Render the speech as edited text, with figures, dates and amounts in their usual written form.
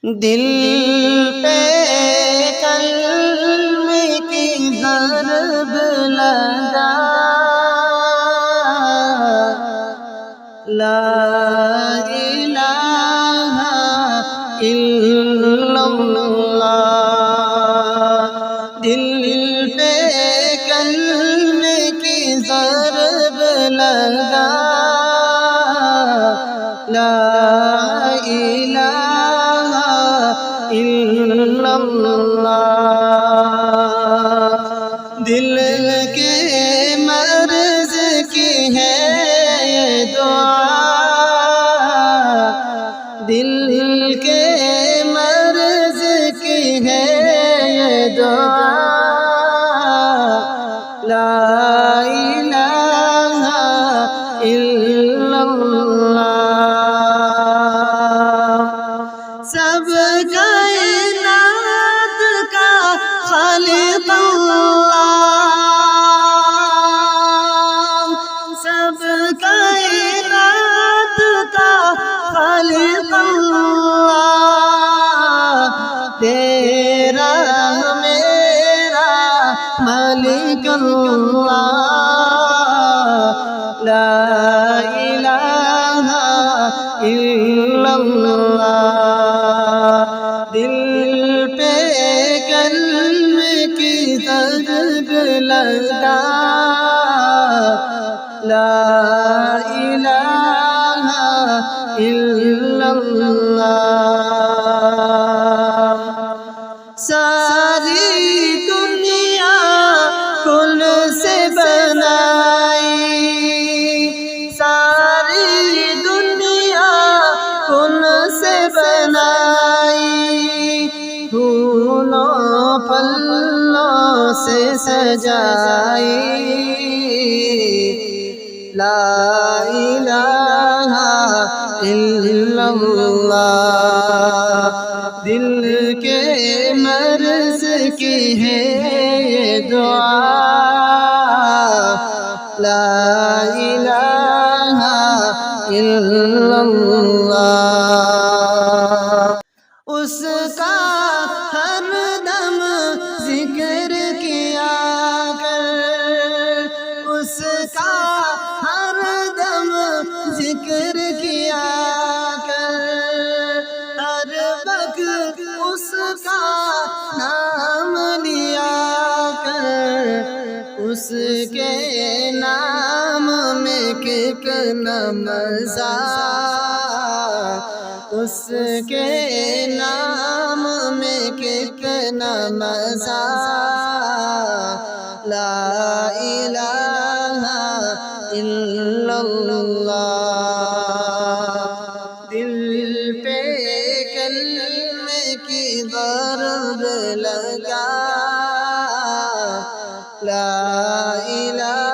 دل پہ کلم کی ضرب لگا، لا الہ الا اللہ۔ دل پہ کلم کی ضرب لگا، لا الہ الا اللہ۔ دل کے مرض کی ہے یہ دعا، دل کے مرض کی ہے یہ دعا، لا الہ الا اللہ۔ سب کائنات کا خالق اللہ، سب کائنات کا خالق اللہ، تیرا میرا مالک اللہ، لا الہ الا اللہ۔ دل پہ کلم کی ضرب لگا، لا الہ الا اللہ۔ ساری دنیا کل سے بنائی، ساری دنیا کل سے بنائی، پھولوں پھلوں سے سجائی، لا الہ الا اللہ۔ دل کے مرض کی ہے یہ دعا، لا الہ الا اللہ۔ اس کا ہر دم ذکر کیا کر، اس کا ہر دم ذکر کیا کر، ہر وقت اس کا نام لیا کر، اس کے نام میں کتنا مزہ، اس کے نام میں کتنا مزہ، لا الہ الا اللہ۔ دل پہ کلم کی ضرب لگا، لا الہ